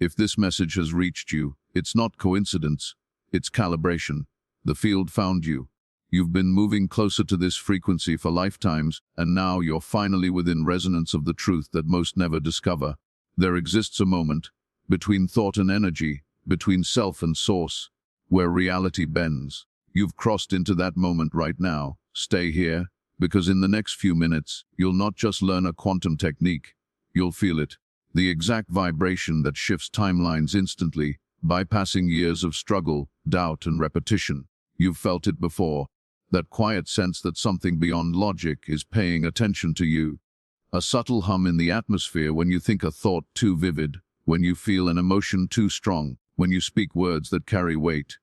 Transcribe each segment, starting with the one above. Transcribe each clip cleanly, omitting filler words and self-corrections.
If this message has reached you, it's not coincidence, it's calibration. The field found you. You've been moving closer to this frequency for lifetimes, and now you're finally within resonance of the truth that most never discover. There exists a moment, between thought and energy, between self and source, where reality bends. You've crossed into that moment right now. Stay here, because in the next few minutes, you'll not just learn a quantum technique, you'll feel it. The exact vibration that shifts timelines instantly, bypassing years of struggle, doubt, and repetition. You've felt it before. That quiet sense that something beyond logic is paying attention to you. A subtle hum in the atmosphere when you think a thought too vivid, when you feel an emotion too strong, when you speak words that carry weight.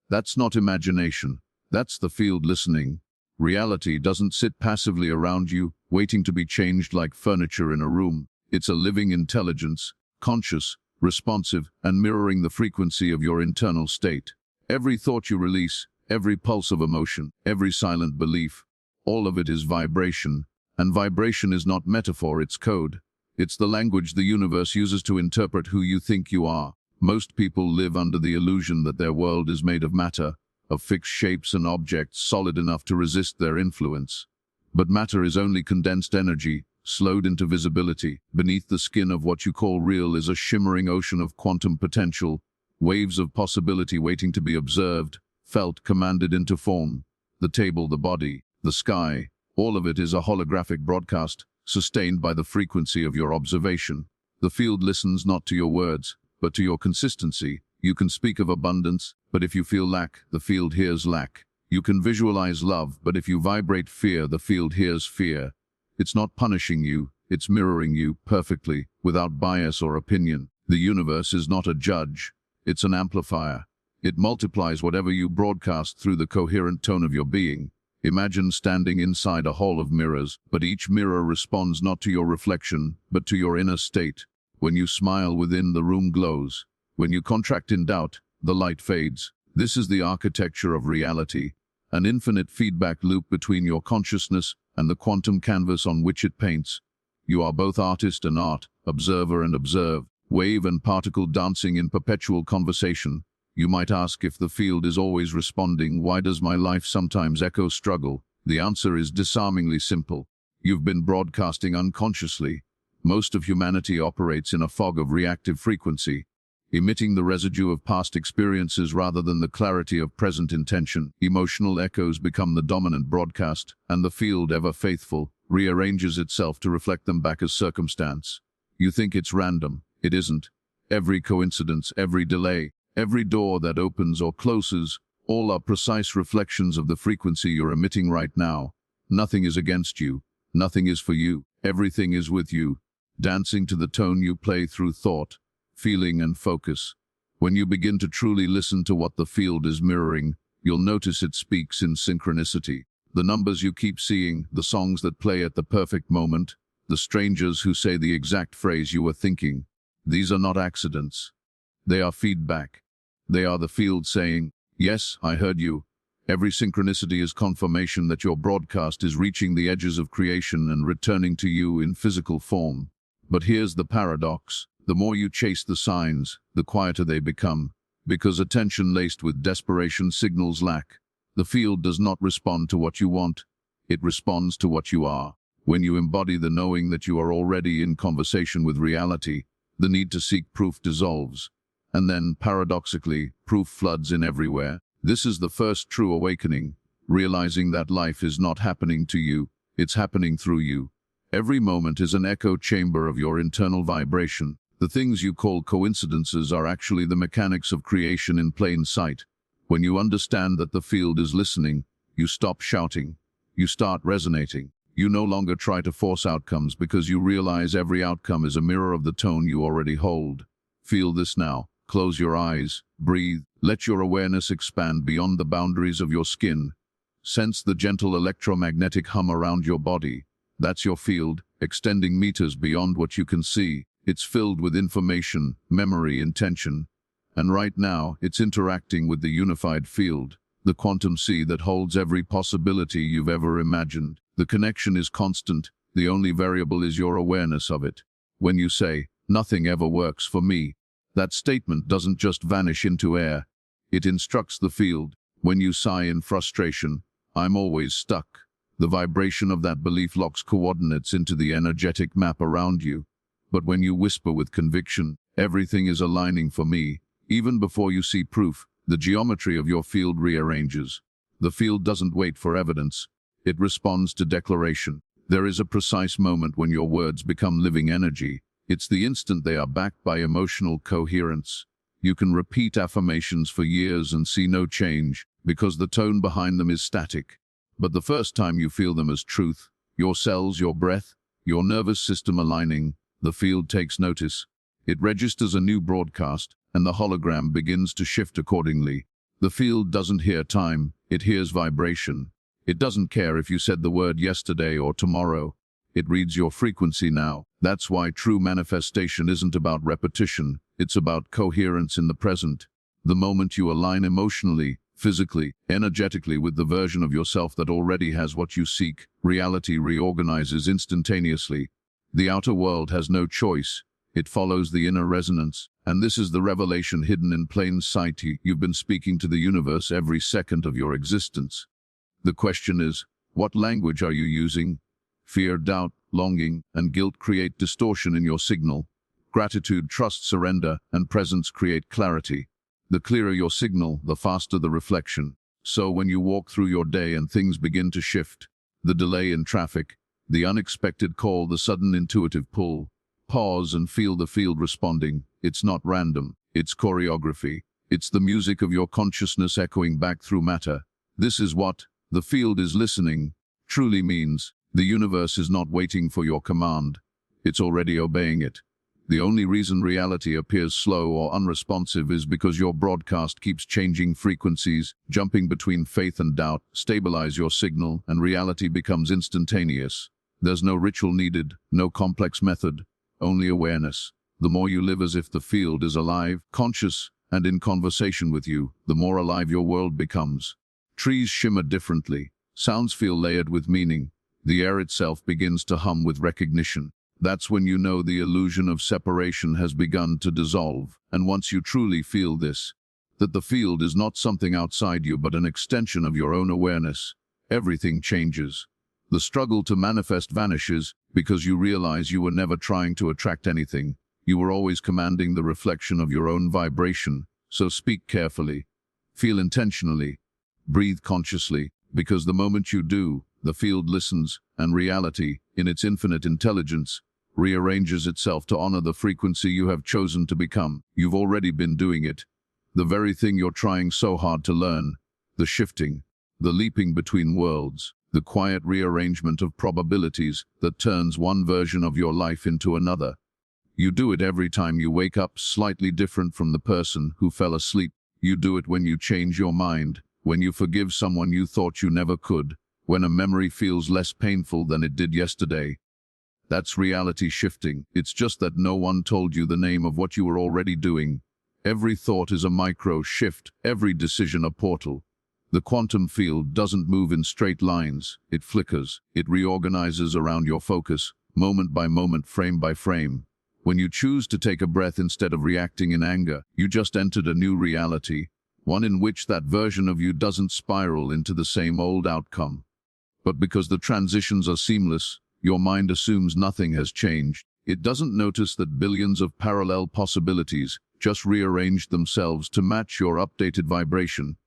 That's not imagination. That's the field listening. Reality doesn't sit passively around you, waiting to be changed like furniture in a room. It's a living intelligence, conscious, responsive, and mirroring the frequency of your internal state. Every thought you release, every pulse of emotion, every silent belief, all of it is vibration. And vibration is not metaphor, it's code. It's the language the universe uses to interpret who you think you are. Most people live under the illusion that their world is made of matter, of fixed shapes and objects solid enough to resist their influence. But matter is only condensed energy, slowed into visibility. Beneath the skin of what you call real is a shimmering ocean of quantum potential, waves of possibility waiting to be observed, felt, commanded into form. The table, the body, the sky, all of it is a holographic broadcast, sustained by the frequency of your observation. The field listens not to your words, but to your consistency. You can speak of abundance, but if you feel lack, the field hears lack. You can visualize love, but if you vibrate fear, the field hears fear. It's not punishing you, it's mirroring you perfectly, without bias or opinion. The universe is not a judge, it's an amplifier. It multiplies whatever you broadcast through the coherent tone of your being. Imagine standing inside a hall of mirrors, but each mirror responds not to your reflection, but to your inner state. When you smile within, the room glows. When you contract in doubt, the light fades. This is the architecture of reality, an infinite feedback loop between your consciousness and the quantum canvas on which it paints. You are both artist and art, observer and observed, wave and particle dancing in perpetual conversation. You might ask, if the field is always responding, why does my life sometimes echo struggle? The answer is disarmingly simple. You've been broadcasting unconsciously. Most of humanity operates in a fog of reactive frequency, emitting the residue of past experiences rather than the clarity of present intention. Emotional echoes become the dominant broadcast, and the field, ever faithful, rearranges itself to reflect them back as circumstance. You think it's random. It isn't. Every coincidence, every delay, every door that opens or closes, all are precise reflections of the frequency you're emitting right now. Nothing is against you. Nothing is for you. Everything is with you, dancing to the tone you play through thought, feeling, and focus. When you begin to truly listen to what the field is mirroring, you'll notice it speaks in synchronicity. The numbers you keep seeing, the songs that play at the perfect moment, the strangers who say the exact phrase you were thinking, these are not accidents. They are feedback. They are the field saying, yes, I heard you. Every synchronicity is confirmation that your broadcast is reaching the edges of creation and returning to you in physical form. But here's the paradox. The more you chase the signs, the quieter they become, because attention laced with desperation signals lack. The field does not respond to what you want. It responds to what you are. When you embody the knowing that you are already in conversation with reality, the need to seek proof dissolves. And then, paradoxically, proof floods in everywhere. This is the first true awakening, realizing that life is not happening to you, it's happening through you. Every moment is an echo chamber of your internal vibration. The things you call coincidences are actually the mechanics of creation in plain sight. When you understand that the field is listening, you stop shouting. You start resonating. You no longer try to force outcomes because you realize every outcome is a mirror of the tone you already hold. Feel this now. Close your eyes, breathe, let your awareness expand beyond the boundaries of your skin. Sense the gentle electromagnetic hum around your body. That's your field, extending meters beyond what you can see. It's filled with information, memory, intention. And right now, it's interacting with the unified field, the quantum sea that holds every possibility you've ever imagined. The connection is constant, the only variable is your awareness of it. When you say, nothing ever works for me, That statement doesn't just vanish into air. It instructs the field. When you sigh in frustration, "I'm always stuck." The vibration of that belief locks coordinates into the energetic map around you. But when you whisper with conviction, "Everything is aligning for me," even before you see proof, the geometry of your field rearranges. The field doesn't wait for evidence. It responds to declaration. There is a precise moment when your words become living energy. It's the instant they are backed by emotional coherence. You can repeat affirmations for years and see no change, because the tone behind them is static. But the first time you feel them as truth, your cells, your breath, your nervous system aligning, the field takes notice. It registers a new broadcast, and the hologram begins to shift accordingly. The field doesn't hear time, it hears vibration. It doesn't care if you said the word yesterday or tomorrow. It reads your frequency now. That's why true manifestation isn't about repetition, it's about coherence in the present. The moment you align emotionally, physically, energetically with the version of yourself that already has what you seek, reality reorganizes instantaneously. The outer world has no choice. It follows the inner resonance. And this is the revelation hidden in plain sight. You've been speaking to the universe every second of your existence. The question is, what language are you using? Fear, doubt, longing, and guilt create distortion in your signal. Gratitude, trust, surrender, and presence create clarity. The clearer your signal, the faster the reflection. So when you walk through your day and things begin to shift, the delay in traffic, the unexpected call, the sudden intuitive pull, pause and feel the field responding. It's not random, it's choreography. It's the music of your consciousness echoing back through matter. This is what "the field is listening" truly means. The universe is not waiting for your command. It's already obeying it. The only reason reality appears slow or unresponsive is because your broadcast keeps changing frequencies, jumping between faith and doubt. Stabilize your signal, and reality becomes instantaneous. There's no ritual needed, no complex method, only awareness. The more you live as if the field is alive, conscious, and in conversation with you, the more alive your world becomes. Trees shimmer differently. Sounds feel layered with meaning. The air itself begins to hum with recognition. That's when you know the illusion of separation has begun to dissolve. And once you truly feel this, that the field is not something outside you but an extension of your own awareness, everything changes. The struggle to manifest vanishes because you realize you were never trying to attract anything. You were always commanding the reflection of your own vibration. So speak carefully, feel intentionally, breathe consciously, because the moment you do, the field listens, and reality, in its infinite intelligence, rearranges itself to honor the frequency you have chosen to become. You've already been doing it. The very thing you're trying so hard to learn. The shifting, the leaping between worlds, the quiet rearrangement of probabilities that turns one version of your life into another. You do it every time you wake up slightly different from the person who fell asleep. You do it when you change your mind, when you forgive someone you thought you never could, when a memory feels less painful than it did yesterday. That's reality shifting. It's just that no one told you the name of what you were already doing. Every thought is a micro shift, every decision a portal. The quantum field doesn't move in straight lines. It flickers. It reorganizes around your focus, moment by moment, frame by frame. When you choose to take a breath instead of reacting in anger, you just entered a new reality, one in which that version of you doesn't spiral into the same old outcome. But because the transitions are seamless, your mind assumes nothing has changed. It doesn't notice that billions of parallel possibilities just rearranged themselves to match your updated vibration.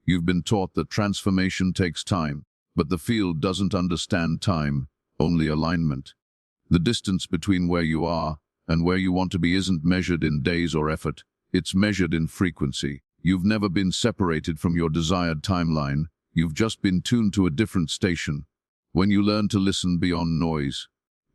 You've been taught that transformation takes time, but the field doesn't understand time, only alignment. The distance between where you are and where you want to be isn't measured in days or effort. It's measured in frequency. You've never been separated from your desired timeline. You've just been tuned to a different station. When you learn to listen beyond noise,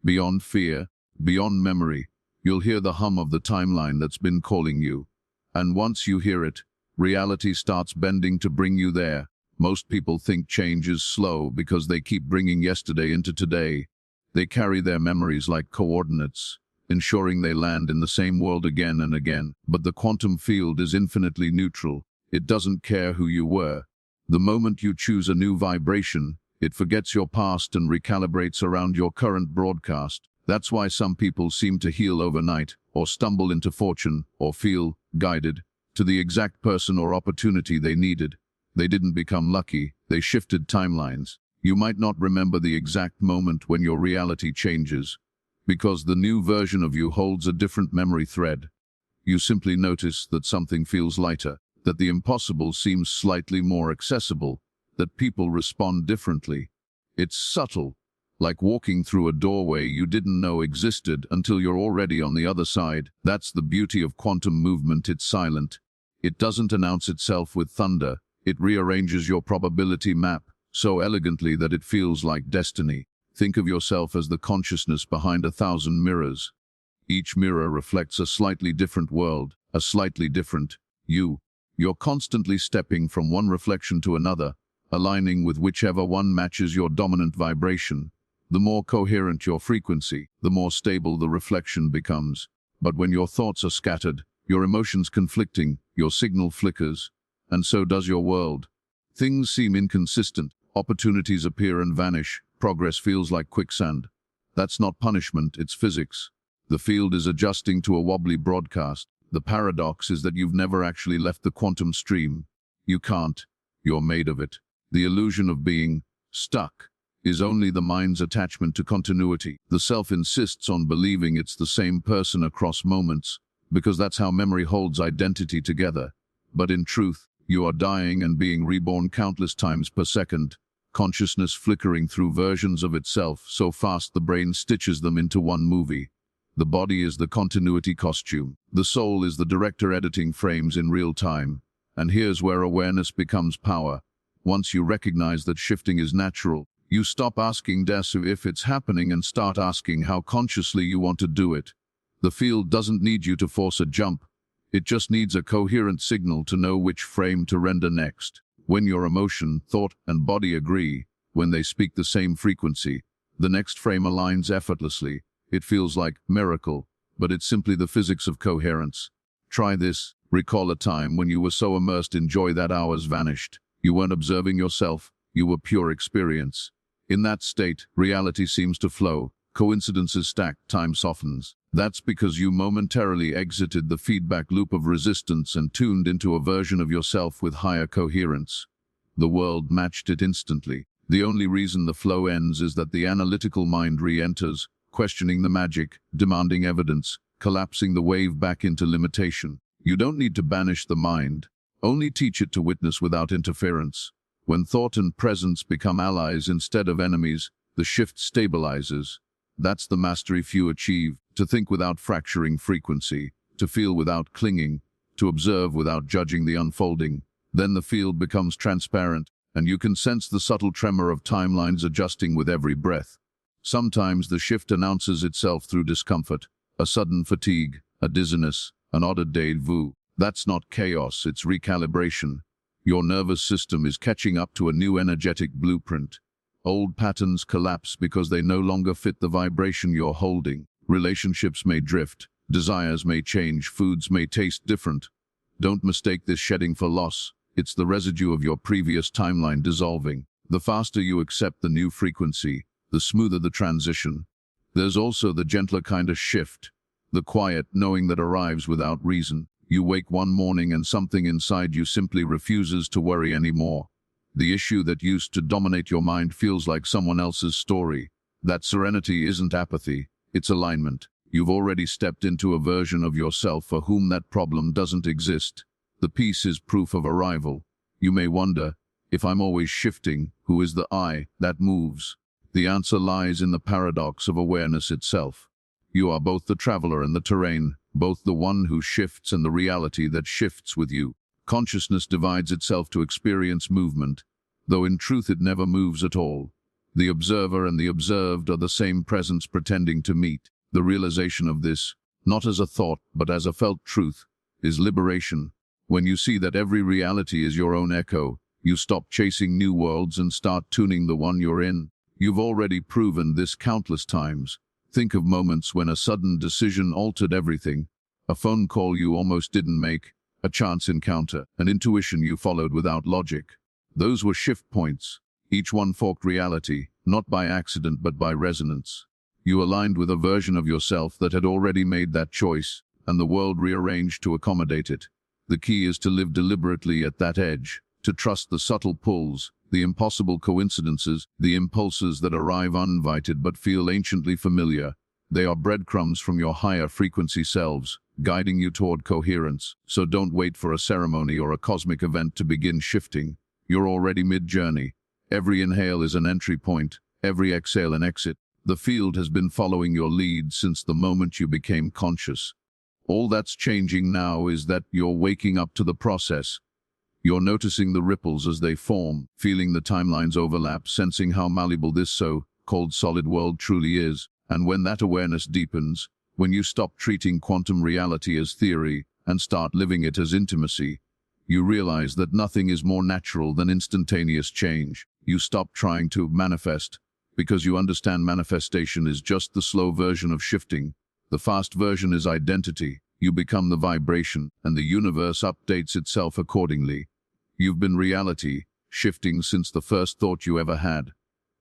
beyond fear, beyond memory, you'll hear the hum of the timeline that's been calling you. And once you hear it, reality starts bending to bring you there. Most people think change is slow because they keep bringing yesterday into today. They carry their memories like coordinates, ensuring they land in the same world again and again. But the quantum field is infinitely neutral. It doesn't care who you were. The moment you choose a new vibration, it forgets your past and recalibrates around your current broadcast. That's why some people seem to heal overnight, or stumble into fortune, or feel guided to the exact person or opportunity they needed. They didn't become lucky, they shifted timelines. You might not remember the exact moment when your reality changes, because the new version of you holds a different memory thread. You simply notice that something feels lighter, that the impossible seems slightly more accessible, that people respond differently. It's subtle, like walking through a doorway you didn't know existed until you're already on the other side. That's the beauty of quantum movement. It's silent. It doesn't announce itself with thunder. It rearranges your probability map so elegantly that it feels like destiny. Think of yourself as the consciousness behind 1,000 mirrors. Each mirror reflects a slightly different world, a slightly different you. You're constantly stepping from one reflection to another, aligning with whichever one matches your dominant vibration. The more coherent your frequency, the more stable the reflection becomes. But when your thoughts are scattered, your emotions conflicting, your signal flickers, and so does your world. Things seem inconsistent, opportunities appear and vanish, progress feels like quicksand. That's not punishment, it's physics. The field is adjusting to a wobbly broadcast. The paradox is that you've never actually left the quantum stream. You can't. You're made of it. The illusion of being stuck is only the mind's attachment to continuity. The self insists on believing it's the same person across moments, because that's how memory holds identity together. But in truth, you are dying and being reborn countless times per second, consciousness flickering through versions of itself so fast the brain stitches them into one movie. The body is the continuity costume. The soul is the director editing frames in real time. And here's where awareness becomes power. Once you recognize that shifting is natural, you stop asking if it's happening and start asking how consciously you want to do it. The field doesn't need you to force a jump. It just needs a coherent signal to know which frame to render next. When your emotion, thought, and body agree, when they speak the same frequency, the next frame aligns effortlessly. It feels like miracle, but it's simply the physics of coherence. Try this. Recall a time when you were so immersed in joy that hours vanished. You weren't observing yourself, you were pure experience. In that state, reality seems to flow. Coincidences stack, time softens. That's because you momentarily exited the feedback loop of resistance and tuned into a version of yourself with higher coherence. The world matched it instantly. The only reason the flow ends is that the analytical mind re-enters, questioning the magic, demanding evidence, collapsing the wave back into limitation. You don't need to banish the mind, only teach it to witness without interference. When thought and presence become allies instead of enemies, the shift stabilizes. That's the mastery few achieve, to think without fracturing frequency, to feel without clinging, to observe without judging the unfolding. Then the field becomes transparent, and you can sense the subtle tremor of timelines adjusting with every breath. Sometimes the shift announces itself through discomfort, a sudden fatigue, a dizziness, an odd déjà vu. That's not chaos, it's recalibration. Your nervous system is catching up to a new energetic blueprint. Old patterns collapse because they no longer fit the vibration you're holding. Relationships may drift, desires may change, foods may taste different. Don't mistake this shedding for loss. It's the residue of your previous timeline dissolving. The faster you accept the new frequency, the smoother the transition. There's also the gentler kind of shift, the quiet knowing that arrives without reason. You wake one morning and something inside you simply refuses to worry anymore. The issue that used to dominate your mind feels like someone else's story. That serenity isn't apathy, it's alignment. You've already stepped into a version of yourself for whom that problem doesn't exist. The peace is proof of arrival. You may wonder, if I'm always shifting, who is the I that moves? The answer lies in the paradox of awareness itself. You are both the traveler and the terrain, both the one who shifts and the reality that shifts with you. Consciousness divides itself to experience movement, though in truth it never moves at all. The observer and the observed are the same presence pretending to meet. The realization of this, not as a thought but as a felt truth, is liberation. When you see that every reality is your own echo, you stop chasing new worlds and start tuning the one you're in. You've already proven this countless times. Think of moments when a sudden decision altered everything. A phone call you almost didn't make, a chance encounter, an intuition you followed without logic. Those were shift points. Each one forked reality, not by accident but by resonance. You aligned with a version of yourself that had already made that choice. and the world rearranged to accommodate it. The key is to live deliberately at that edge, to trust the subtle pulls, the impossible coincidences, the impulses that arrive uninvited but feel anciently familiar. They are breadcrumbs from your higher frequency selves, guiding you toward coherence. So don't wait for a ceremony or a cosmic event to begin shifting. You're already mid-journey. Every inhale is an entry point, every exhale an exit. The field has been following your lead since the moment you became conscious. All that's changing now is that you're waking up to the process. You're noticing the ripples as they form, feeling the timelines overlap, sensing how malleable this so-called solid world truly is. And when that awareness deepens, when you stop treating quantum reality as theory and start living it as intimacy, you realize that nothing is more natural than instantaneous change. You stop trying to manifest, because you understand manifestation is just the slow version of shifting. The fast version is identity. You become the vibration, and the universe updates itself accordingly. You've been reality, shifting since the first thought you ever had.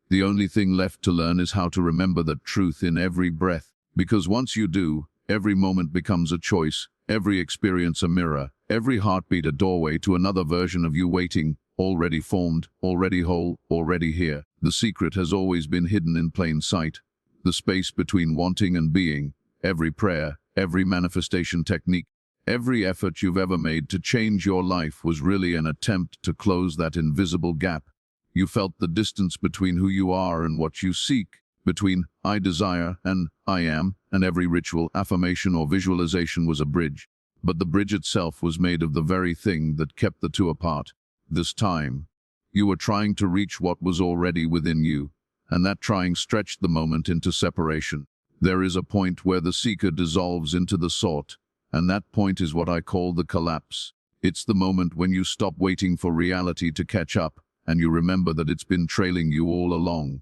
The only thing left to learn is how to remember the truth in every breath, because once you do, every moment becomes a choice, every experience a mirror, every heartbeat a doorway to another version of you waiting, already formed, already whole, already here. The secret has always been hidden in plain sight. The space between wanting and being, every prayer, every manifestation technique, every effort you've ever made to change your life was really an attempt to close that invisible gap. You felt the distance between who you are and what you seek, between I desire and I am, and every ritual, affirmation or visualization was a bridge. But the bridge itself was made of the very thing that kept the two apart. This time, you were trying to reach what was already within you, and that trying stretched the moment into separation. There is a point where the seeker dissolves into the sought, and that point is what I call the collapse. It's the moment when you stop waiting for reality to catch up, and you remember that it's been trailing you all along.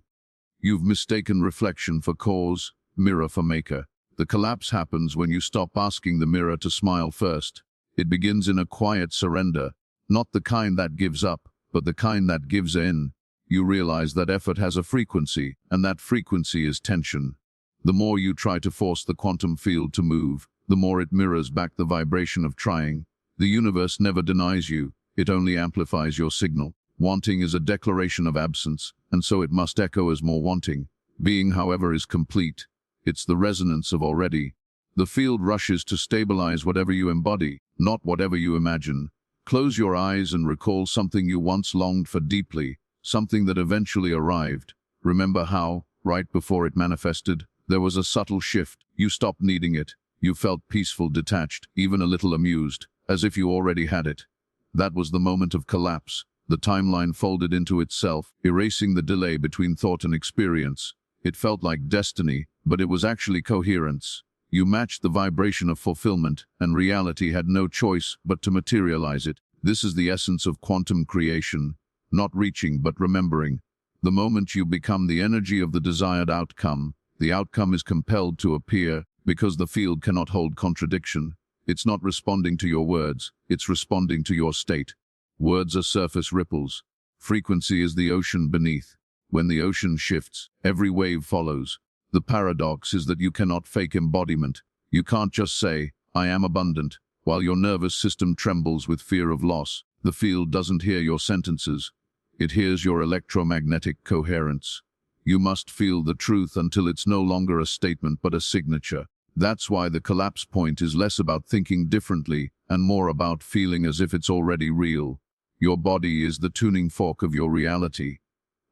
You've mistaken reflection for cause, mirror for maker. The collapse happens when you stop asking the mirror to smile first. It begins in a quiet surrender, not the kind that gives up, but the kind that gives in. You realize that effort has a frequency, and that frequency is tension. The more you try to force the quantum field to move, the more it mirrors back the vibration of trying. The universe never denies you, it only amplifies your signal. Wanting is a declaration of absence, and so it must echo as more wanting. Being, however, is complete. It's the resonance of already. The field rushes to stabilize whatever you embody, not whatever you imagine. Close your eyes and recall something you once longed for deeply, something that eventually arrived. Remember how, right before it manifested, there was a subtle shift. You stopped needing it. You felt peaceful, detached, even a little amused, as if you already had it. That was the moment of collapse. The timeline folded into itself, erasing the delay between thought and experience. It felt like destiny, but it was actually coherence. You matched the vibration of fulfillment, and reality had no choice but to materialize it. This is the essence of quantum creation, not reaching but remembering. The moment you become the energy of the desired outcome, the outcome is compelled to appear because the field cannot hold contradiction. It's not responding to your words, it's responding to your state. Words are surface ripples. Frequency is the ocean beneath. When the ocean shifts, every wave follows. The paradox is that you cannot fake embodiment. You can't just say, I am abundant, while your nervous system trembles with fear of loss. The field doesn't hear your sentences. It hears your electromagnetic coherence. You must feel the truth until it's no longer a statement but a signature. That's why the collapse point is less about thinking differently and more about feeling as if it's already real. Your body is the tuning fork of your reality.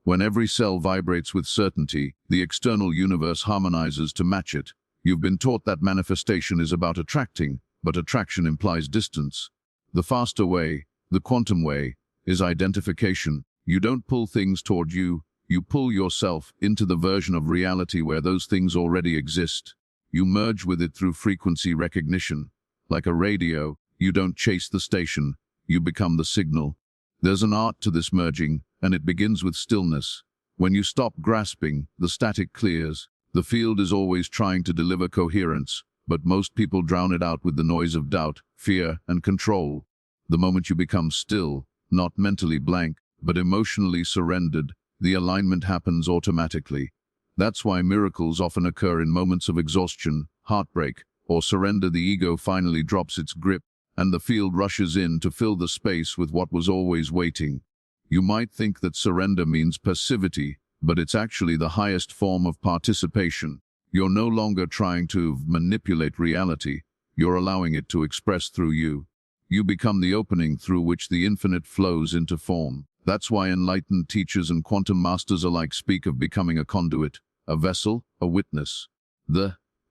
When every cell vibrates with certainty, the external universe harmonizes to match it. You've been taught that manifestation is about attracting, but attraction implies distance. The faster way, the quantum way, is identification. You don't pull things toward you, you pull yourself into the version of reality where those things already exist. You merge with it through frequency recognition. Like a radio, you don't chase the station, you become the signal. There's an art to this merging, and it begins with stillness. When you stop grasping, the static clears. The field is always trying to deliver coherence, but most people drown it out with the noise of doubt, fear, and control. The moment you become still, not mentally blank, but emotionally surrendered, the alignment happens automatically. That's why miracles often occur in moments of exhaustion, heartbreak, or surrender, the ego finally drops its grip, and the field rushes in to fill the space with what was always waiting. You might think that surrender means passivity, but it's actually the highest form of participation. You're no longer trying to manipulate reality, you're allowing it to express through you. You become the opening through which the infinite flows into form. That's why enlightened teachers and quantum masters alike speak of becoming a conduit, a vessel, a witness.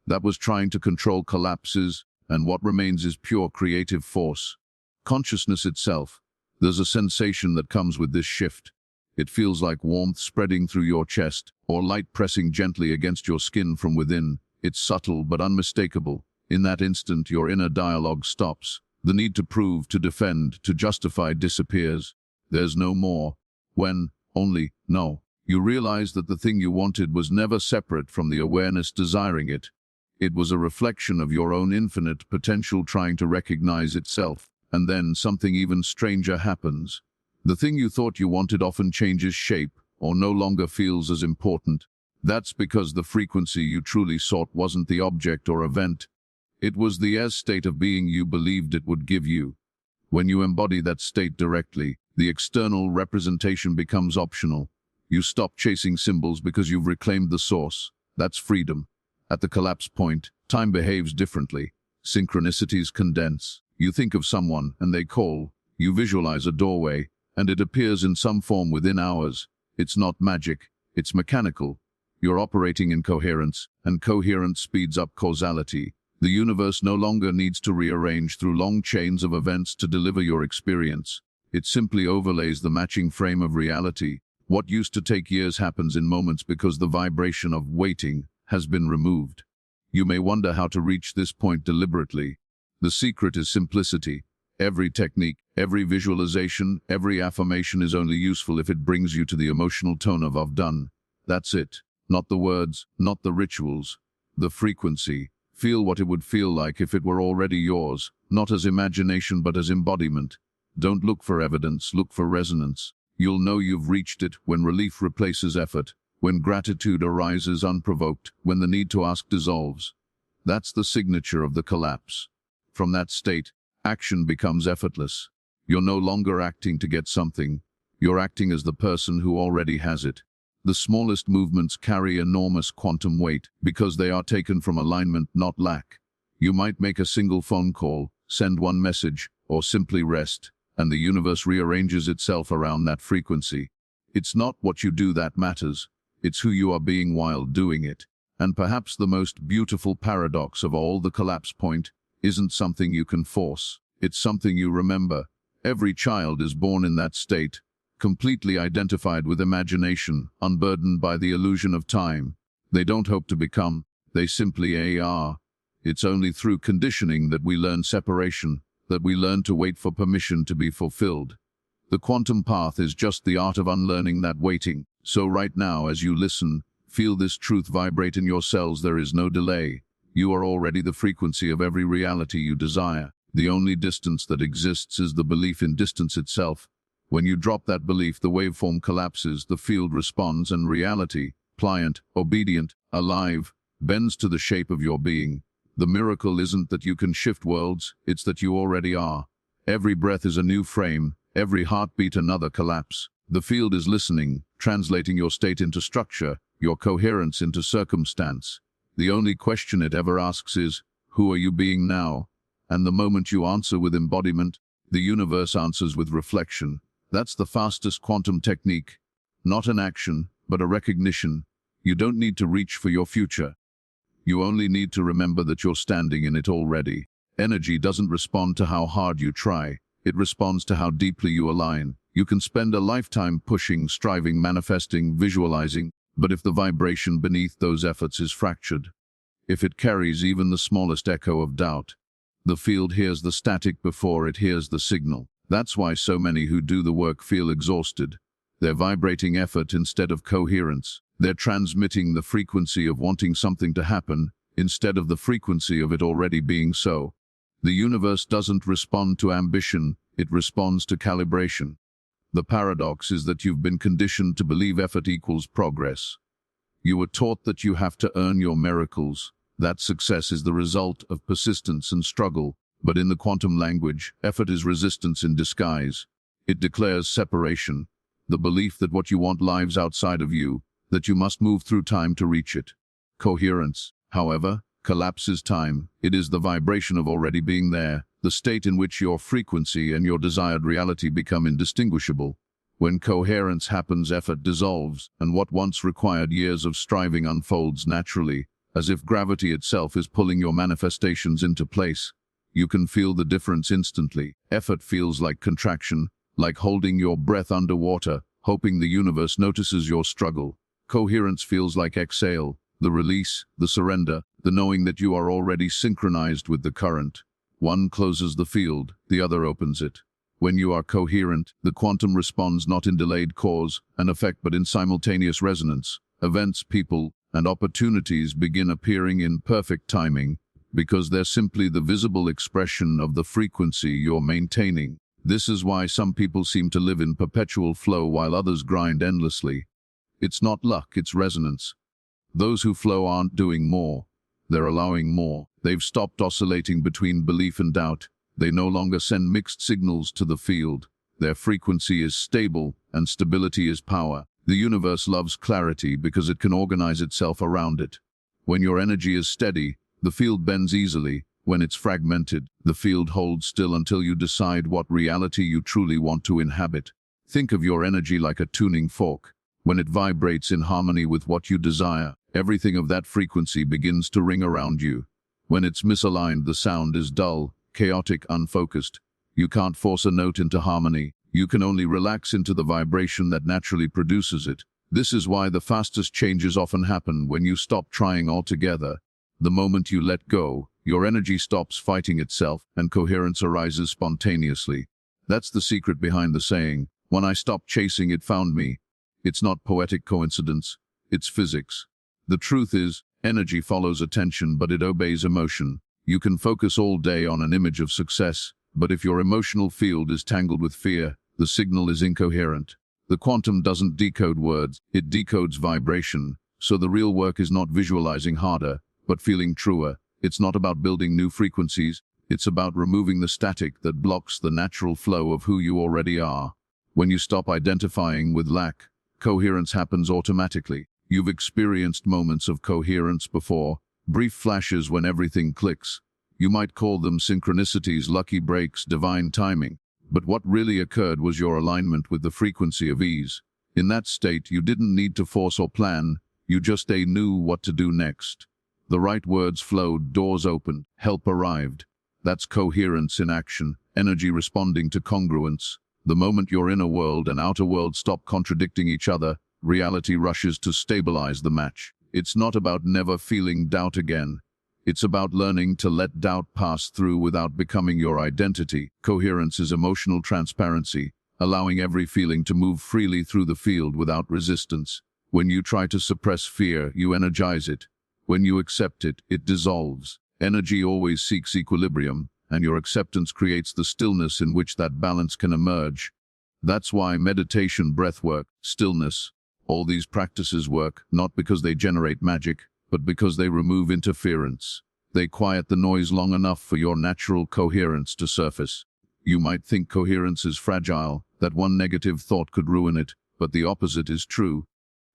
That was trying to control collapses, and what remains is pure creative force. Consciousness itself. There's a sensation that comes with this shift. It feels like warmth spreading through your chest, or light pressing gently against your skin from within. It's subtle but unmistakable. In that instant, your inner dialogue stops. The need to prove, to defend, to justify disappears. There's no more. When, only, no. You realize that the thing you wanted was never separate from the awareness desiring it. It was a reflection of your own infinite potential trying to recognize itself. And then something even stranger happens. The thing you thought you wanted often changes shape, or no longer feels as important. That's because the frequency you truly sought wasn't the object or event. It was the state of being you believed it would give you. When you embody that state directly, the external representation becomes optional. You stop chasing symbols because you've reclaimed the source. That's freedom. At the collapse point, time behaves differently. Synchronicities condense. You think of someone, and they call. You visualize a doorway, and it appears in some form within hours. It's not magic, it's mechanical. You're operating in coherence, and coherence speeds up causality. The universe no longer needs to rearrange through long chains of events to deliver your experience. It simply overlays the matching frame of reality. What used to take years happens in moments because the vibration of waiting has been removed. You may wonder how to reach this point deliberately. The secret is simplicity. Every technique, every visualization, every affirmation is only useful if it brings you to the emotional tone of "I've done." That's it. Not the words, not the rituals. The frequency. Feel what it would feel like if it were already yours, not as imagination but as embodiment. Don't look for evidence, look for resonance. You'll know you've reached it when relief replaces effort, when gratitude arises unprovoked, when the need to ask dissolves. That's the signature of the collapse. From that state, action becomes effortless. You're no longer acting to get something. You're acting as the person who already has it. The smallest movements carry enormous quantum weight because they are taken from alignment, not lack. You might make a single phone call, send one message, or simply rest, and the universe rearranges itself around that frequency. It's not what you do that matters. It's who you are being while doing it. And perhaps the most beautiful paradox of all, the collapse point isn't something you can force. It's something you remember. Every child is born in that state, completely identified with imagination, unburdened by the illusion of time. They don't hope to become, they simply are. It's only through conditioning that we learn separation, that we learn to wait for permission to be fulfilled. The quantum path is just the art of unlearning that waiting. So right now, as you listen, feel this truth vibrate in your cells. There is no delay. You are already the frequency of every reality you desire. The only distance that exists is the belief in distance itself. When you drop that belief, the waveform collapses, the field responds, and reality, pliant, obedient, alive, bends to the shape of your being. The miracle isn't that you can shift worlds, it's that you already are. Every breath is a new frame, every heartbeat another collapse. The field is listening, translating your state into structure, your coherence into circumstance. The only question it ever asks is, who are you being now? And the moment you answer with embodiment, the universe answers with reflection. That's the fastest quantum technique. Not an action, but a recognition. You don't need to reach for your future. You only need to remember that you're standing in it already. Energy doesn't respond to how hard you try. It responds to how deeply you align. You can spend a lifetime pushing, striving, manifesting, visualizing, but if the vibration beneath those efforts is fractured, if it carries even the smallest echo of doubt, the field hears the static before it hears the signal. That's why so many who do the work feel exhausted. They're vibrating effort instead of coherence. They're transmitting the frequency of wanting something to happen instead of the frequency of it already being so. The universe doesn't respond to ambition, it responds to calibration. The paradox is that you've been conditioned to believe effort equals progress. You were taught that you have to earn your miracles, That success is the result of persistence and struggle. But in the quantum language, effort is resistance in disguise. It declares separation, the belief that what you want lies outside of you, that you must move through time to reach it. Coherence, however, collapses time. It is the vibration of already being there, the state in which your frequency and your desired reality become indistinguishable. When coherence happens, effort dissolves, and what once required years of striving unfolds naturally, as if gravity itself is pulling your manifestations into place. You can feel the difference instantly. Effort feels like contraction, like holding your breath underwater, hoping the universe notices your struggle. Coherence feels like exhale, the release, the surrender, the knowing that you are already synchronized with the current. One closes the field, the other opens it. When you are coherent, the quantum responds not in delayed cause and effect but in simultaneous resonance. Events, people, and opportunities begin appearing in perfect timing, because they're simply the visible expression of the frequency you're maintaining. This is why some people seem to live in perpetual flow while others grind endlessly. It's not luck, it's resonance. Those who flow aren't doing more. They're allowing more. They've stopped oscillating between belief and doubt. They no longer send mixed signals to the field. Their frequency is stable, and stability is power. The universe loves clarity because it can organize itself around it. When your energy is steady, the field bends easily. When it's fragmented, the field holds still until you decide what reality you truly want to inhabit. Think of your energy like a tuning fork. When it vibrates in harmony with what you desire, everything of that frequency begins to ring around you. When it's misaligned, the sound is dull, chaotic, unfocused. You can't force a note into harmony. You can only relax into the vibration that naturally produces it. This is why the fastest changes often happen when you stop trying altogether. The moment you let go, your energy stops fighting itself and coherence arises spontaneously. That's the secret behind the saying, "When I stopped chasing, it found me." It's not poetic coincidence, it's physics. The truth is, energy follows attention, but it obeys emotion. You can focus all day on an image of success, but if your emotional field is tangled with fear, the signal is incoherent. The quantum doesn't decode words, it decodes vibration. So the real work is not visualizing harder, but feeling truer. It's not about building new frequencies, it's about removing the static that blocks the natural flow of who you already are. When you stop identifying with lack, coherence happens automatically. You've experienced moments of coherence before, brief flashes when everything clicks. You might call them synchronicities, lucky breaks, divine timing. But what really occurred was your alignment with the frequency of ease. In that state, you didn't need to force or plan, you just knew what to do next. The right words flowed, doors opened, help arrived. That's coherence in action, energy responding to congruence. The moment your inner world and outer world stop contradicting each other, reality rushes to stabilize the match. It's not about never feeling doubt again. It's about learning to let doubt pass through without becoming your identity. Coherence is emotional transparency, allowing every feeling to move freely through the field without resistance. When you try to suppress fear, you energize it. When you accept it, it dissolves. Energy always seeks equilibrium, and your acceptance creates the stillness in which that balance can emerge. That's why meditation, breathwork, stillness, all these practices work, not because they generate magic, but because they remove interference. They quiet the noise long enough for your natural coherence to surface. You might think coherence is fragile, that one negative thought could ruin it, but the opposite is true.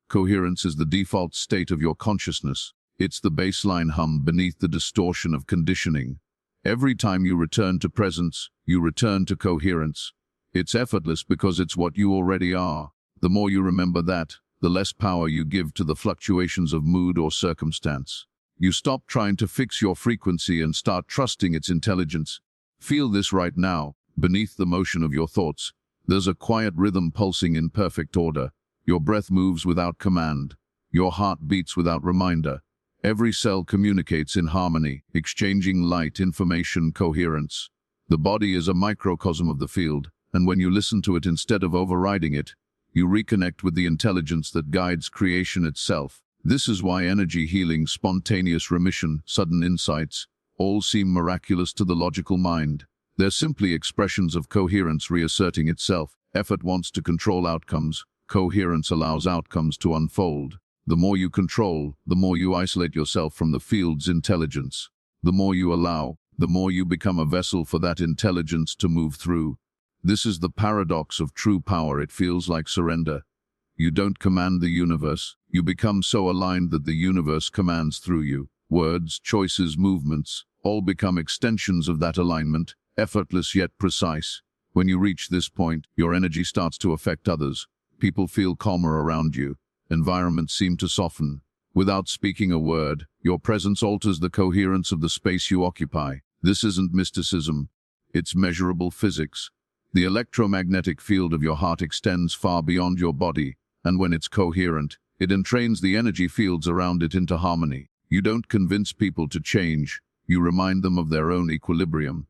Coherence is the default state of your consciousness. It's the baseline hum beneath the distortion of conditioning. Every time you return to presence, you return to coherence. It's effortless because it's what you already are. The more you remember that, the less power you give to the fluctuations of mood or circumstance. You stop trying to fix your frequency and start trusting its intelligence. Feel this right now. Beneath the motion of your thoughts, there's a quiet rhythm pulsing in perfect order. Your breath moves without command. Your heart beats without reminder. Every cell communicates in harmony, exchanging light, information, coherence. The body is a microcosm of the field, and when you listen to it instead of overriding it, you reconnect with the intelligence that guides creation itself. This is why energy healing, spontaneous remission, sudden insights, all seem miraculous to the logical mind. They're simply expressions of coherence reasserting itself. Effort wants to control outcomes. Coherence allows outcomes to unfold. The more you control, the more you isolate yourself from the field's intelligence. The more you allow, the more you become a vessel for that intelligence to move through. This is the paradox of true power. It feels like surrender. You don't command the universe. You become so aligned that the universe commands through you. Words, choices, movements, all become extensions of that alignment, effortless yet precise. When you reach this point, your energy starts to affect others. People feel calmer around you. Environments seem to soften. Without speaking a word, your presence alters the coherence of the space you occupy. This isn't mysticism. It's measurable physics. The electromagnetic field of your heart extends far beyond your body, and when it's coherent, it entrains the energy fields around it into harmony. You don't convince people to change. You remind them of their own equilibrium.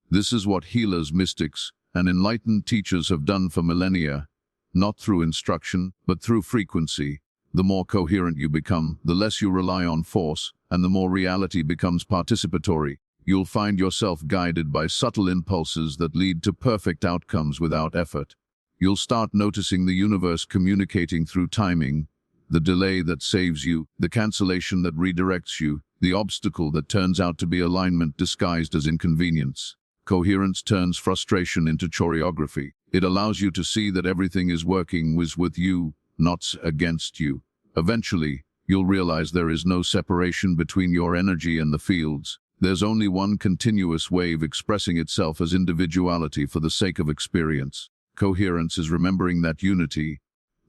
This is what healers, mystics, and enlightened teachers have done for millennia, not through instruction, but through frequency. The more coherent you become, the less you rely on force, and the more reality becomes participatory. You'll find yourself guided by subtle impulses that lead to perfect outcomes without effort. You'll start noticing the universe communicating through timing, the delay that saves you, the cancellation that redirects you, the obstacle that turns out to be alignment disguised as inconvenience. Coherence turns frustration into choreography. It allows you to see that everything is working with you, not against you. Eventually, you'll realize there is no separation between your energy and the fields. There's only one continuous wave expressing itself as individuality for the sake of experience. Coherence is remembering that unity,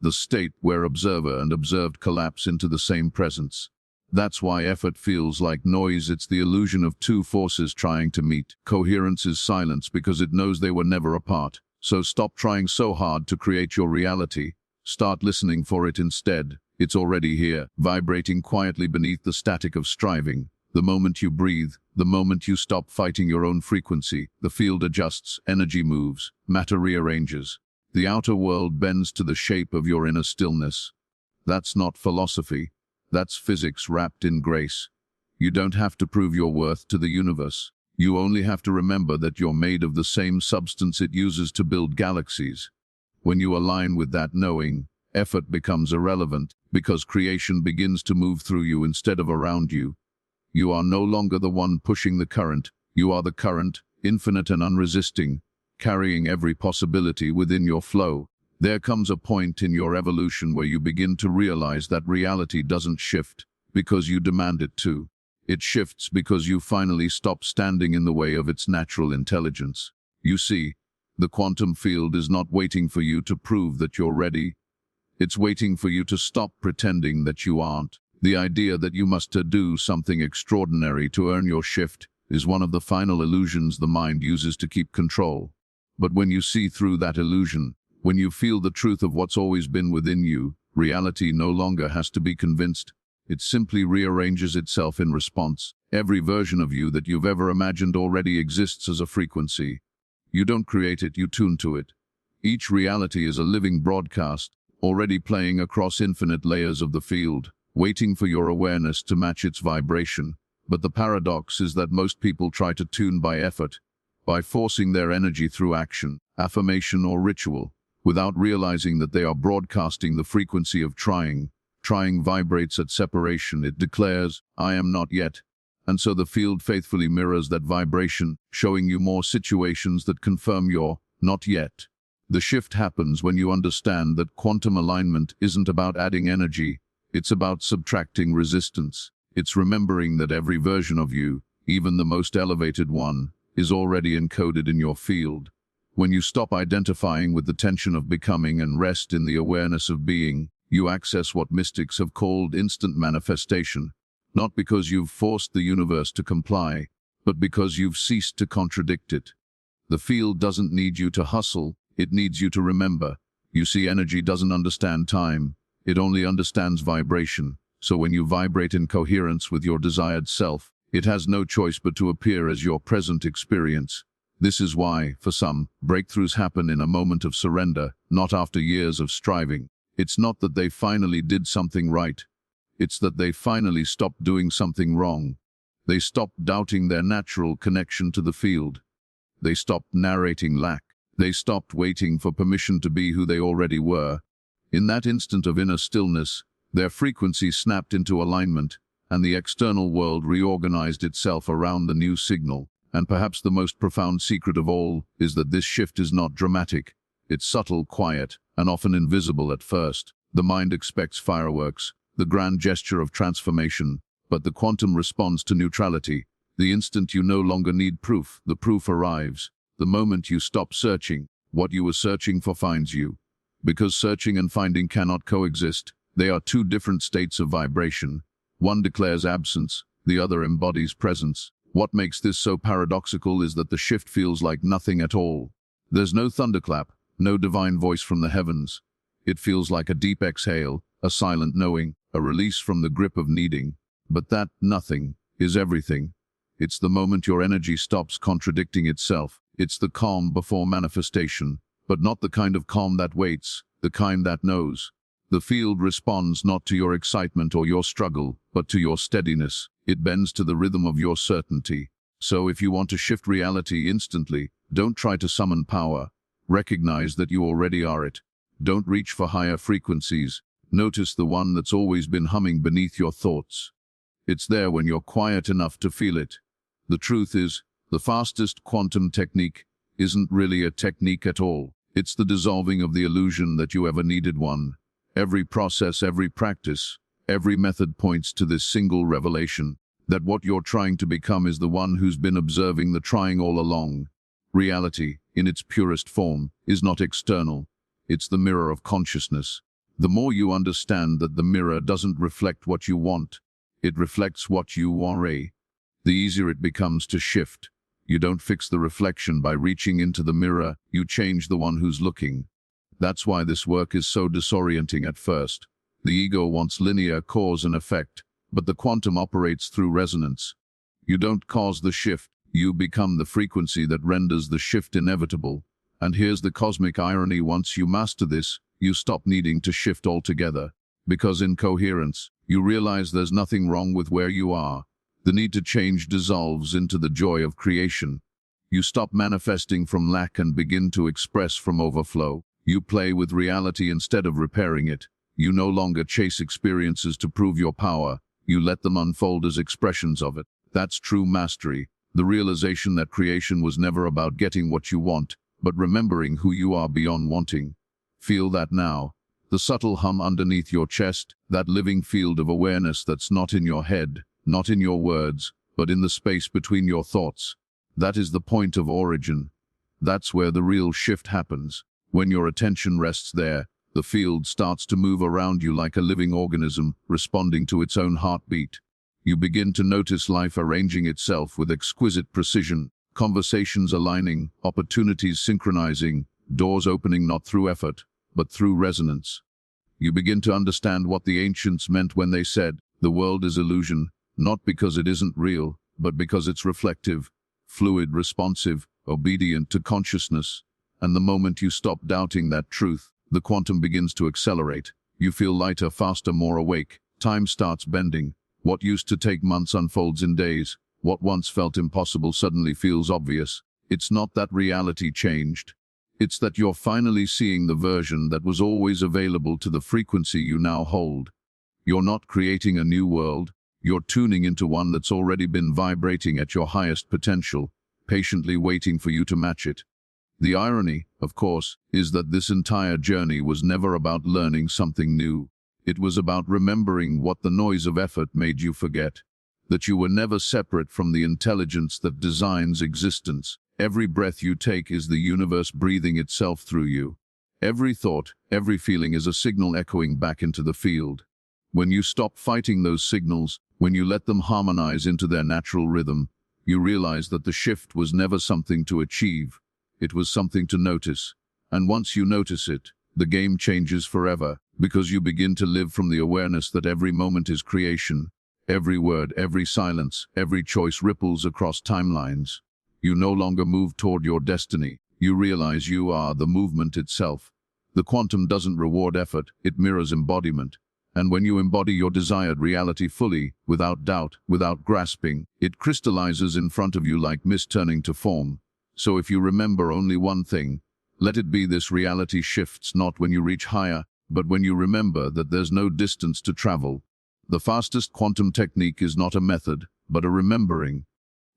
the state where observer and observed collapse into the same presence. That's why effort feels like noise. It's the illusion of two forces trying to meet. Coherence is silence because it knows they were never apart. So stop trying so hard to create your reality. Start listening for it instead. It's already here, vibrating quietly beneath the static of striving. The moment you breathe, the moment you stop fighting your own frequency, the field adjusts, energy moves, matter rearranges. The outer world bends to the shape of your inner stillness. That's not philosophy. That's physics wrapped in grace. You don't have to prove your worth to the universe. You only have to remember that you're made of the same substance it uses to build galaxies. When you align with that knowing, effort becomes irrelevant because creation begins to move through you instead of around you. You are no longer the one pushing the current. You are the current, infinite and unresisting, carrying every possibility within your flow. There comes a point in your evolution where you begin to realize that reality doesn't shift because you demand it to. It shifts because you finally stop standing in the way of its natural intelligence. You see, the quantum field is not waiting for you to prove that you're ready. It's waiting for you to stop pretending that you aren't. The idea that you must do something extraordinary to earn your shift is one of the final illusions the mind uses to keep control. But when you see through that illusion, when you feel the truth of what's always been within you, reality no longer has to be convinced. It simply rearranges itself in response. Every version of you that you've ever imagined already exists as a frequency. You don't create it, you tune to it. Each reality is a living broadcast, already playing across infinite layers of the field, waiting for your awareness to match its vibration. But the paradox is that most people try to tune by effort, by forcing their energy through action, affirmation or ritual, without realizing that they are broadcasting the frequency of trying. Trying vibrates at separation. It declares, "I am not yet." And so the field faithfully mirrors that vibration, showing you more situations that confirm your not yet. The shift happens when you understand that quantum alignment isn't about adding energy, it's about subtracting resistance. It's remembering that every version of you, even the most elevated one, is already encoded in your field. When you stop identifying with the tension of becoming and rest in the awareness of being, you access what mystics have called instant manifestation, not because you've forced the universe to comply, but because you've ceased to contradict it. The field doesn't need you to hustle, it needs you to remember. You see, energy doesn't understand time, it only understands vibration. So when you vibrate in coherence with your desired self, it has no choice but to appear as your present experience. This is why, for some, breakthroughs happen in a moment of surrender, not after years of striving. It's not that they finally did something right. It's that they finally stopped doing something wrong. They stopped doubting their natural connection to the field. They stopped narrating lack. They stopped waiting for permission to be who they already were. In that instant of inner stillness, Their frequencies snapped into alignment, and the external world reorganized itself around the new signal. And perhaps the most profound secret of all is that this shift is not dramatic. It's subtle, quiet, and often invisible at first. The mind expects fireworks, the grand gesture of transformation, but the quantum responds to neutrality. The instant you no longer need proof, the proof arrives. The moment you stop searching, what you were searching for finds you. Because searching and finding cannot coexist, they are two different states of vibration. One declares absence, the other embodies presence. What makes this so paradoxical is that the shift feels like nothing at all. There's no thunderclap, no divine voice from the heavens. It feels like a deep exhale, a silent knowing, a release from the grip of needing. But that nothing is everything. It's the moment your energy stops contradicting itself. It's the calm before manifestation, but not the kind of calm that waits, the kind that knows. The field responds not to your excitement or your struggle, but to your steadiness. It bends to the rhythm of your certainty. So if you want to shift reality instantly, don't try to summon power. Recognize that you already are it. Don't reach for higher frequencies. Notice the one that's always been humming beneath your thoughts. It's there when you're quiet enough to feel it. The truth is, the fastest quantum technique isn't really a technique at all. It's the dissolving of the illusion that you ever needed one. Every process, every practice, every method points to this single revelation, that what you're trying to become is the one who's been observing the trying all along. Reality, in its purest form, is not external. It's the mirror of consciousness. The more you understand that the mirror doesn't reflect what you want, it reflects what you are, the easier it becomes to shift. You don't fix the reflection by reaching into the mirror, you change the one who's looking. That's why this work is so disorienting at first. The ego wants linear cause and effect, but the quantum operates through resonance. You don't cause the shift, you become the frequency that renders the shift inevitable. And here's the cosmic irony: once you master this, you stop needing to shift altogether. Because in coherence, you realize there's nothing wrong with where you are. The need to change dissolves into the joy of creation. You stop manifesting from lack and begin to express from overflow. You play with reality instead of repairing it. You no longer chase experiences to prove your power. You let them unfold as expressions of it. That's true mastery. The realization that creation was never about getting what you want, but remembering who you are beyond wanting. Feel that now. The subtle hum underneath your chest, that living field of awareness that's not in your head, not in your words, but in the space between your thoughts. That is the point of origin. That's where the real shift happens. When your attention rests there, the field starts to move around you like a living organism, responding to its own heartbeat. You begin to notice life arranging itself with exquisite precision, conversations aligning, opportunities synchronizing, doors opening not through effort, but through resonance. You begin to understand what the ancients meant when they said, the world is illusion, not because it isn't real, but because it's reflective, fluid, responsive, obedient to consciousness. And the moment you stop doubting that truth, the quantum begins to accelerate. You feel lighter, faster, more awake. Time starts bending. What used to take months unfolds in days. What once felt impossible suddenly feels obvious. It's not that reality changed. It's that you're finally seeing the version that was always available to the frequency you now hold. You're not creating a new world. You're tuning into one that's already been vibrating at your highest potential, patiently waiting for you to match it. The irony, of course, is that this entire journey was never about learning something new. It was about remembering what the noise of effort made you forget. That you were never separate from the intelligence that designs existence. Every breath you take is the universe breathing itself through you. Every thought, every feeling is a signal echoing back into the field. When you stop fighting those signals, when you let them harmonize into their natural rhythm, you realize that the shift was never something to achieve. It was something to notice. And once you notice it, the game changes forever, because you begin to live from the awareness that every moment is creation. Every word, every silence, every choice ripples across timelines. You no longer move toward your destiny. You realize you are the movement itself. The quantum doesn't reward effort, it mirrors embodiment. And when you embody your desired reality fully, without doubt, without grasping, it crystallizes in front of you like mist turning to form. So if you remember only one thing, let it be this: reality shifts not when you reach higher, But when you remember that there's no distance to travel, the fastest quantum technique is not a method, but a remembering.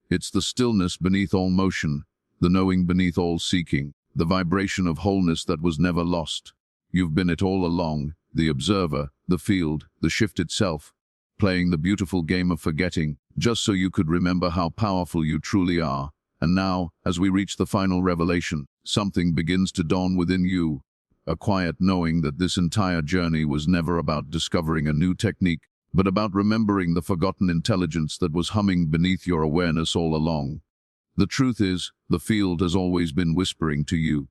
It's the stillness beneath all motion, the knowing beneath all seeking, the vibration of wholeness that was never lost. You've been it all along, the observer, the field, the shift itself, playing the beautiful game of forgetting, just so you could remember how powerful you truly are. And now, as we reach the final revelation, something begins to dawn within you, a quiet knowing that this entire journey was never about discovering a new technique, but about remembering the forgotten intelligence that was humming beneath your awareness all along. The truth is, the field has always been whispering to you.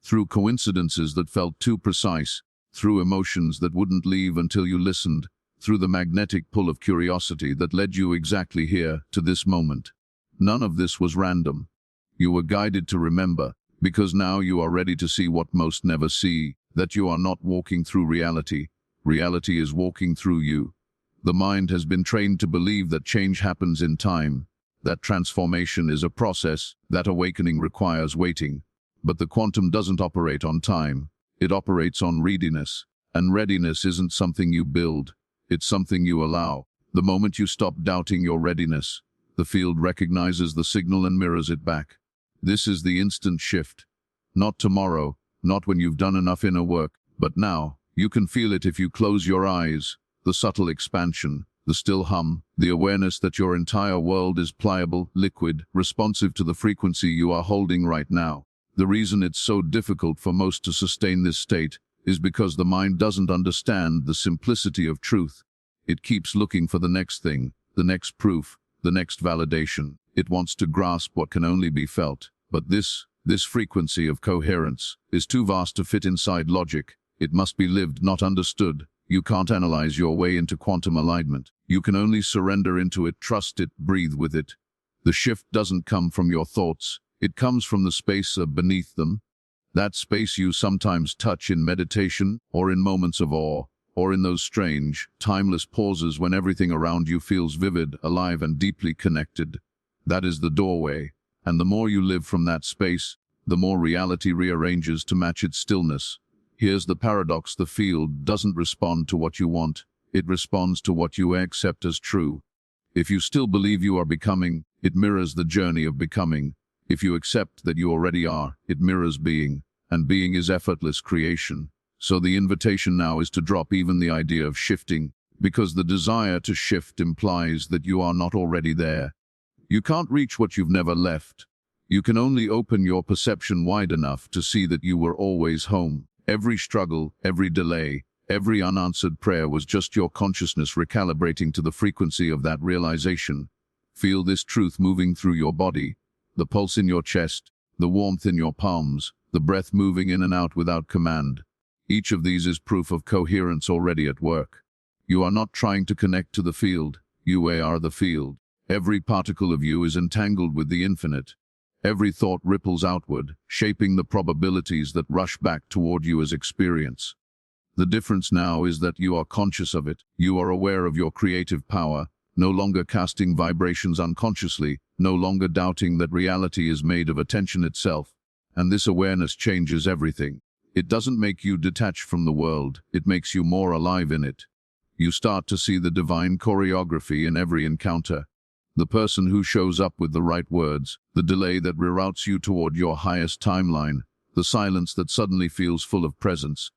Through coincidences that felt too precise, through emotions that wouldn't leave until you listened, through the magnetic pull of curiosity that led you exactly here, to this moment. None of this was random. You were guided to remember, because now you are ready to see what most never see, that you are not walking through reality. Reality is walking through you. The mind has been trained to believe that change happens in time, that transformation is a process, that awakening requires waiting. But the quantum doesn't operate on time. It operates on readiness. And readiness isn't something you build. It's something you allow. The moment you stop doubting your readiness, the field recognizes the signal and mirrors it back. This is the instant shift. Not tomorrow, not when you've done enough inner work, but now. You can feel it if you close your eyes. The subtle expansion, the still hum, the awareness that your entire world is pliable, liquid, responsive to the frequency you are holding right now. The reason it's so difficult for most to sustain this state is because the mind doesn't understand the simplicity of truth. It keeps looking for the next thing, the next proof, the next validation. It wants to grasp what can only be felt. But this frequency of coherence is too vast to fit inside logic. It must be lived, not understood. You can't analyze your way into quantum alignment. You can only surrender into it, trust it, breathe with it. The shift doesn't come from your thoughts. It comes from the space beneath them. That space you sometimes touch in meditation, or in moments of awe, or in those strange, timeless pauses when everything around you feels vivid, alive, and deeply connected. That is the doorway. And the more you live from that space, the more reality rearranges to match its stillness. Here's the paradox: the field doesn't respond to what you want, it responds to what you accept as true. If you still believe you are becoming, it mirrors the journey of becoming. If you accept that you already are, it mirrors being, and being is effortless creation. So the invitation now is to drop even the idea of shifting, because the desire to shift implies that you are not already there. You can't reach what you've never left. You can only open your perception wide enough to see that you were always home. Every struggle, every delay, every unanswered prayer was just your consciousness recalibrating to the frequency of that realization. Feel this truth moving through your body, the pulse in your chest, the warmth in your palms, the breath moving in and out without command. Each of these is proof of coherence already at work. You are not trying to connect to the field, you are the field. Every particle of you is entangled with the infinite. Every thought ripples outward, shaping the probabilities that rush back toward you as experience. The difference now is that you are conscious of it. You are aware of your creative power, no longer casting vibrations unconsciously, no longer doubting that reality is made of attention itself. And this awareness changes everything. It doesn't make you detached from the world, it makes you more alive in it. You start to see the divine choreography in every encounter. The person who shows up with the right words, the delay that reroutes you toward your highest timeline, the silence that suddenly feels full of presence.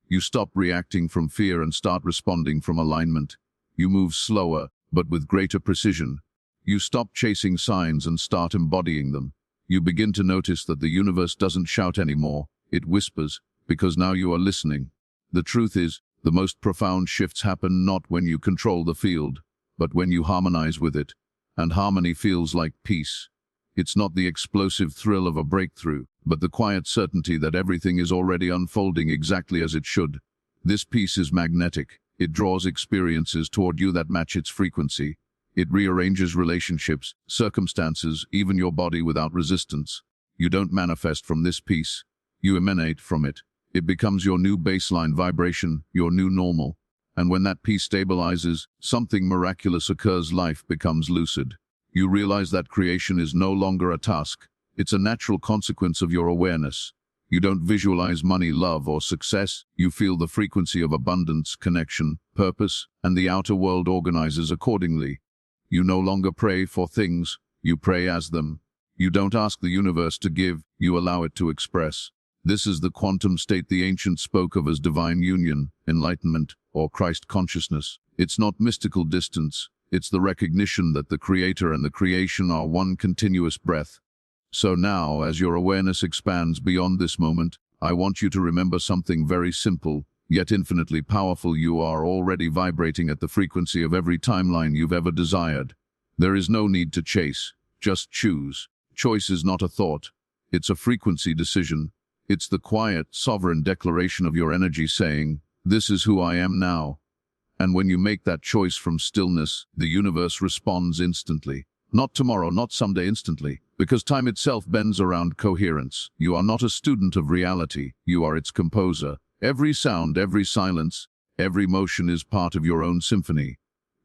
You stop reacting from fear and start responding from alignment. You move slower, but with greater precision. You stop chasing signs and start embodying them. You begin to notice that the universe doesn't shout anymore, it whispers, because now you are listening. The truth is, the most profound shifts happen not when you control the field, but when you harmonize with it. And harmony feels like peace. It's not the explosive thrill of a breakthrough, but the quiet certainty that everything is already unfolding exactly as it should. This peace is magnetic. It draws experiences toward you that match its frequency. It rearranges relationships, circumstances, even your body without resistance. You don't manifest from this peace. You emanate from it. It becomes your new baseline vibration, your new normal. And when that peace stabilizes, something miraculous occurs. Life becomes lucid. You realize that creation is no longer a task. It's a natural consequence of your awareness. You don't visualize money, love, or success. You feel the frequency of abundance, connection, purpose, and the outer world organizes accordingly. You no longer pray for things, you pray as them. You don't ask the universe to give, you allow it to express. This is the quantum state the ancients spoke of as divine union, enlightenment, or Christ consciousness. It's not mystical distance, it's the recognition that the Creator and the creation are one continuous breath. So now, as your awareness expands beyond this moment, I want you to remember something very simple, yet infinitely powerful. You are already vibrating at the frequency of every timeline you've ever desired. There is no need to chase, just choose. Choice is not a thought, it's a frequency decision. It's the quiet, sovereign declaration of your energy saying, "This is who I am now." And when you make that choice from stillness, the universe responds instantly. Not tomorrow, not someday, instantly. Because time itself bends around coherence. You are not a student of reality, you are its composer. Every sound, every silence, every motion is part of your own symphony.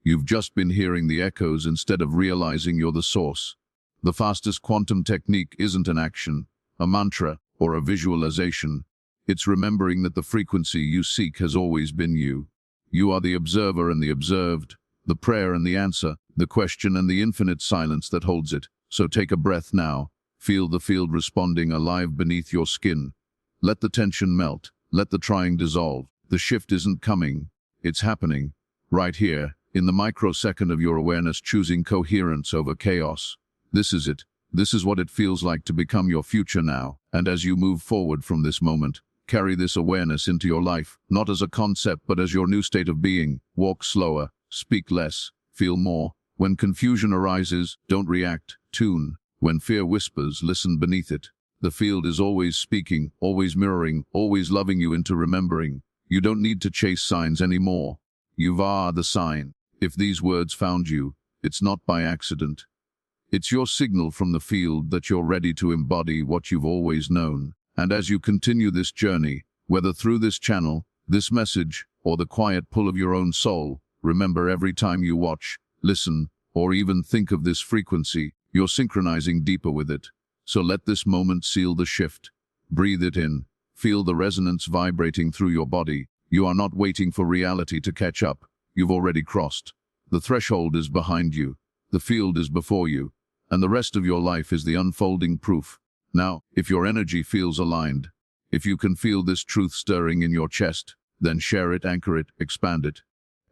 You've just been hearing the echoes instead of realizing you're the source. The fastest quantum technique isn't an action, a mantra, or a visualization. It's remembering that the frequency you seek has always been you. You are the observer and the observed, the prayer and the answer, the question and the infinite silence that holds it. So take a breath now. Feel the field responding alive beneath your skin. Let the tension melt. Let the trying dissolve. The shift isn't coming. It's happening. Right here, in the microsecond of your awareness, choosing coherence over chaos. This is it. This is what it feels like to become your future now. And as you move forward from this moment, carry this awareness into your life, not as a concept but as your new state of being. Walk slower, speak less, feel more. When confusion arises, don't react, tune. When fear whispers, listen beneath it. The field is always speaking, always mirroring, always loving you into remembering. You don't need to chase signs anymore. You are the sign. If these words found you, it's not by accident. It's your signal from the field that you're ready to embody what you've always known. And as you continue this journey, whether through this channel, this message, or the quiet pull of your own soul, remember every time you watch, listen, or even think of this frequency, you're synchronizing deeper with it. So let this moment seal the shift. Breathe it in. Feel the resonance vibrating through your body. You are not waiting for reality to catch up. You've already crossed. The threshold is behind you. The field is before you. And the rest of your life is the unfolding proof. Now, if your energy feels aligned, if you can feel this truth stirring in your chest, then share it, anchor it, expand it.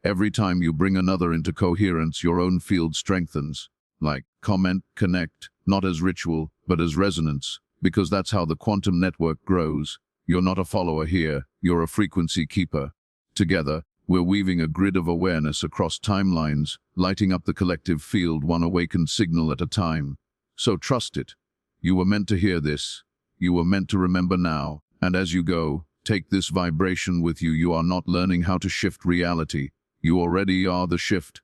Every time you bring another into coherence, your own field strengthens. Like, comment, connect, not as ritual, but as resonance, because that's how the quantum network grows. You're not a follower here, you're a frequency keeper. Together, we're weaving a grid of awareness across timelines, lighting up the collective field one awakened signal at a time. So trust it. You were meant to hear this. You were meant to remember now. And as you go, take this vibration with you. You are not learning how to shift reality. You already are the shift.